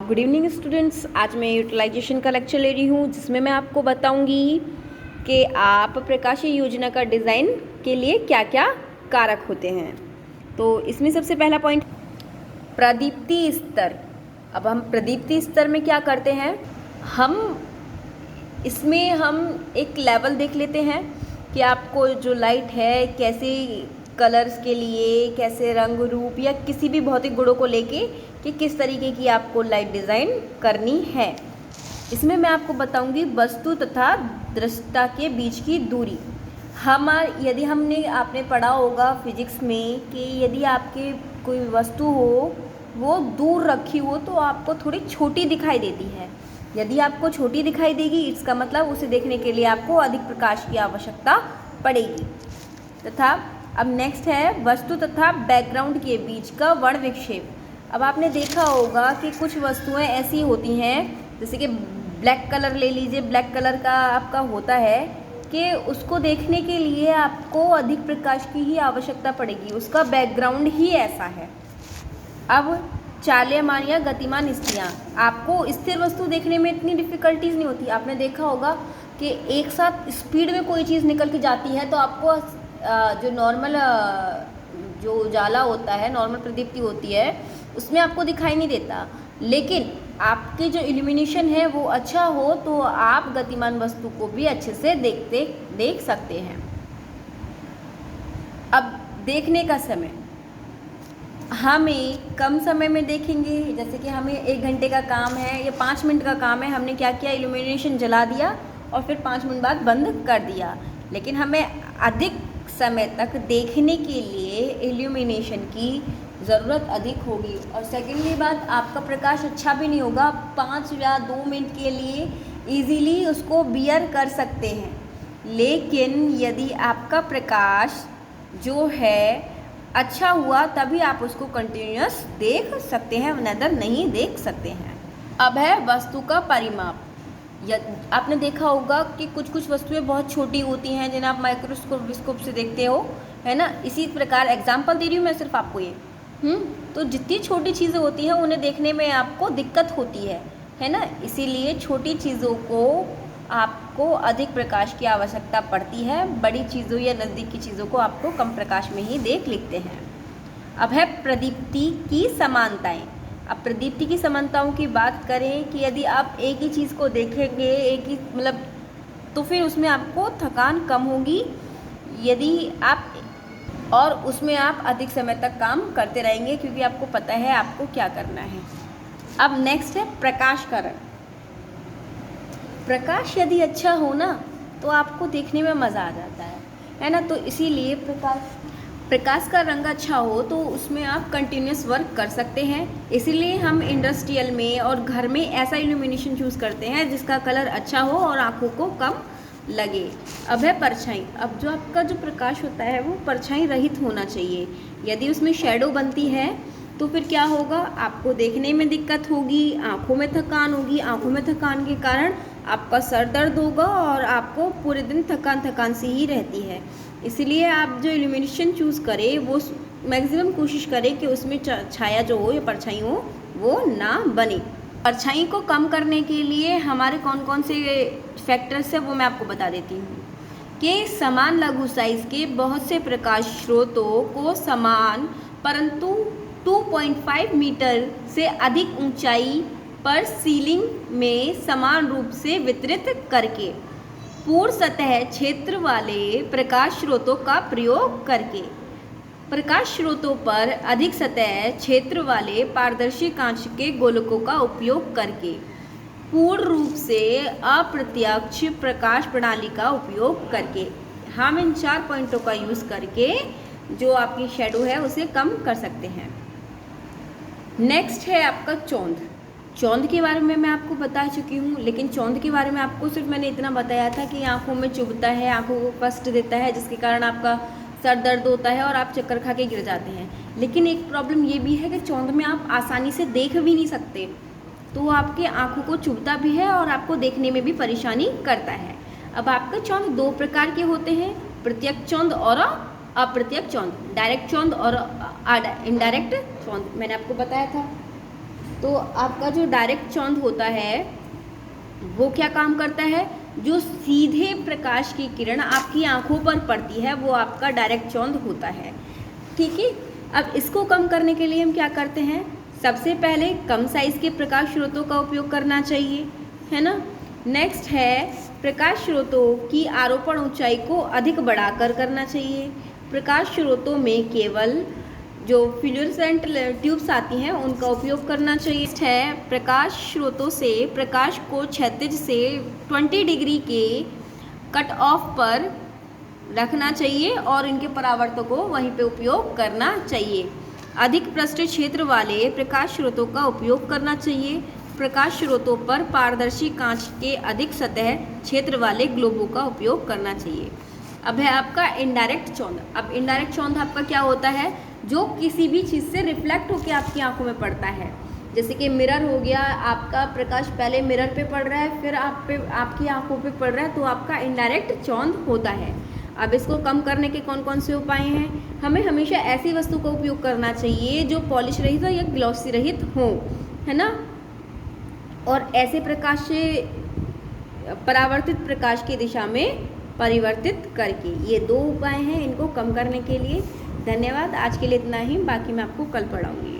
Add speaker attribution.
Speaker 1: Good evening students. आज मैं utilisation का लेक्चर ले रही हूँ जिसमें मैं आपको बताऊंगी कि आप प्रकाशीय योजना का डिज़ाइन के लिए क्या क्या कारक होते हैं। तो इसमें सबसे पहला पॉइंट प्रदीप्ति स्तर। अब हम प्रदीप्ति स्तर में क्या करते हैं, इसमें हम एक लेवल देख लेते हैं कि आपको जो लाइट है कैसे कलर्स के लिए, कैसे रंग रूप या किसी भी भौतिक गुणों को लेके कि किस तरीके की आपको लाइट डिज़ाइन करनी है। इसमें मैं आपको बताऊंगी वस्तु तथा दृश्यता के बीच की दूरी। यदि आपने पढ़ा होगा फिजिक्स में कि यदि आपके कोई वस्तु हो वो दूर रखी हो तो आपको थोड़ी छोटी दिखाई देती है। यदि आपको छोटी दिखाई देगी इसका मतलब उसे देखने के लिए आपको अधिक प्रकाश की आवश्यकता पड़ेगी। तथा अब नेक्स्ट है वस्तु तथा बैकग्राउंड के बीच का वर्ण विक्षेप। अब आपने देखा होगा कि कुछ वस्तुएं ऐसी होती हैं, जैसे कि ब्लैक कलर ले लीजिए, ब्लैक कलर का आपका होता है कि उसको देखने के लिए आपको अधिक प्रकाश की ही आवश्यकता पड़ेगी, उसका बैकग्राउंड ही ऐसा है। अब चाल्यमान या गतिमान स्थितियाँ, आपको स्थिर वस्तु देखने में इतनी डिफ़िकल्टीज नहीं होती। आपने देखा होगा कि एक साथ स्पीड में कोई चीज़ निकल के जाती है तो आपको जो नॉर्मल जो उजाला होता है, नॉर्मल प्रदीप्ति होती है, उसमें आपको दिखाई नहीं देता। लेकिन आपके जो इल्यूमिनेशन है वो अच्छा हो तो आप गतिमान वस्तु को भी अच्छे से देख सकते हैं। अब देखने का समय, हमें कम समय में देखेंगे, जैसे कि हमें 1 घंटे का काम है या 5 मिनट का काम है, हमने क्या किया, इल्यूमिनेशन जला दिया और फिर 5 मिनट बाद बंद कर दिया। लेकिन हमें अधिक समय तक देखने के लिए इल्यूमिनेशन की ज़रूरत अधिक होगी। और सेकेंडली बात, आपका प्रकाश अच्छा भी नहीं होगा। 5 या 2 मिनट के लिए इजीली उसको बियर कर सकते हैं, लेकिन यदि आपका प्रकाश जो है अच्छा हुआ तभी आप उसको कंटिन्यूअस देख सकते हैं, नदर नहीं देख सकते हैं। अब है वस्तु का परिमाप। आपने देखा होगा कि कुछ वस्तुएं बहुत छोटी होती हैं जिन्हें आप माइक्रोस्कोप से देखते हो, है ना। इसी प्रकार एग्जांपल दे रही हूँ मैं सिर्फ आपको ये। तो जितनी छोटी चीज़ें होती हैं उन्हें देखने में आपको दिक्कत होती है ना। इसीलिए छोटी चीज़ों को आपको अधिक प्रकाश की आवश्यकता पड़ती है, बड़ी चीज़ों या नज़दीक की चीज़ों को आपको कम प्रकाश में ही देख लेते हैं। अब है प्रदीप्ति की समानताएं। अब प्रदीप्ति की समानताओं की बात करें कि यदि आप एक ही चीज़ को देखेंगे, एक ही तो फिर उसमें आपको थकान कम होगी, और उसमें आप अधिक समय तक काम करते रहेंगे क्योंकि आपको पता है आपको क्या करना है। अब नेक्स्ट है प्रकाश का रंग। प्रकाश यदि अच्छा हो ना तो आपको देखने में मज़ा आ जाता है ना। तो इसीलिए प्रकाश का रंग अच्छा हो तो उसमें आप कंटिन्यूस वर्क कर सकते हैं। इसीलिए हम इंडस्ट्रियल में और घर में ऐसा इल्यूमिनेशन चूज़ करते हैं जिसका कलर अच्छा हो और आँखों को कम लगे। अब है परछाई। अब जो आपका जो प्रकाश होता है वो परछाई रहित होना चाहिए। यदि उसमें शैडो बनती है तो फिर क्या होगा, आपको देखने में दिक्कत होगी, आँखों में थकान होगी। आँखों में थकान के कारण आपका सर दर्द होगा और आपको पूरे दिन थकान सी ही रहती है। इसलिए आप जो इल्यूमिनेशन चूज़ करें वो मैक्सिमम कोशिश करें कि उसमें छाया जो हो या परछाई हो वो ना बने। परछाई को कम करने के लिए हमारे कौन कौन से फैक्टर्स है वो मैं आपको बता देती हूँ कि समान लघु साइज के बहुत से प्रकाश स्रोतों को समान परंतु 2.5 मीटर से अधिक ऊंचाई पर सीलिंग में समान रूप से वितरित करके, पूर्ण सतह क्षेत्र वाले प्रकाश स्रोतों का प्रयोग करके, प्रकाश स्रोतों पर अधिक सतह क्षेत्र वाले पारदर्शी कांच के गोलकों का उपयोग करके, पूर्ण रूप से अप्रत्यक्ष प्रकाश प्रणाली का उपयोग करके, हम इन 4 पॉइंटों का यूज़ करके जो आपकी शेडो है उसे कम कर सकते हैं। नेक्स्ट है आपका चौंध के बारे में मैं आपको बता चुकी हूँ, लेकिन चौंध के बारे में आपको सिर्फ मैंने इतना बताया था कि आँखों में चुभता है, आँखों को कष्ट देता है, जिसके कारण आपका सर दर्द होता है और आप चक्कर खा के गिर जाते हैं। लेकिन एक प्रॉब्लम ये भी है कि चौंध में आप आसानी से देख भी नहीं सकते, तो आपके आँखों को चुभता भी है और आपको देखने में भी परेशानी करता है। अब आपके चौंध 2 प्रकार के होते हैं, प्रत्यक्ष चौंध और अप्रत्यक्ष चौंध, डायरेक्ट चौंध और इनडायरेक्ट चौंध, मैंने आपको बताया था। तो आपका जो डायरेक्ट चौंध होता है वो क्या काम करता है, जो सीधे प्रकाश की किरण आपकी आंखों पर पड़ती है वो आपका डायरेक्ट चौंध होता है। ठीक है, अब इसको कम करने के लिए हम क्या करते हैं, सबसे पहले कम साइज के प्रकाश स्रोतों का उपयोग करना चाहिए, है ना। नेक्स्ट है प्रकाश स्रोतों की आरोपण ऊंचाई को अधिक बढ़ाकर करना चाहिए। प्रकाश स्रोतों में केवल जो फ्लुओरेसेंट ट्यूब्स आती हैं उनका उपयोग करना चाहिए। है प्रकाश स्रोतों से प्रकाश को क्षैतिज से 20 डिग्री के कट ऑफ पर रखना चाहिए और इनके परावर्तकों को वहीं पे उपयोग करना चाहिए। अधिक पृष्ठ क्षेत्र वाले प्रकाश स्रोतों का उपयोग करना चाहिए। प्रकाश स्रोतों पर पारदर्शी कांच के अधिक सतह क्षेत्र वाले ग्लोबों का उपयोग करना चाहिए। अब है आपका इनडायरेक्ट चौंध। अब इनडायरेक्ट चौंध आपका क्या होता है, जो किसी भी चीज़ से रिफ्लेक्ट होकर आपकी आंखों में पड़ता है। जैसे कि मिरर हो गया, आपका प्रकाश पहले मिरर पे पड़ रहा है फिर आपकी आंखों पे पड़ रहा है, तो आपका इनडायरेक्ट चौंध होता है। अब इसको कम करने के कौन कौन से उपाय हैं, हमें हमेशा ऐसी वस्तु का उपयोग करना चाहिए जो पॉलिश रहित हो या ग्लॉसी रहित हो, है ना। और ऐसे प्रकाश से परावर्तित प्रकाश की दिशा में परिवर्तित करके, ये 2 उपाय हैं इनको कम करने के लिए। धन्यवाद, आज के लिए इतना ही, बाकी मैं आपको कल पढ़ाऊँगी।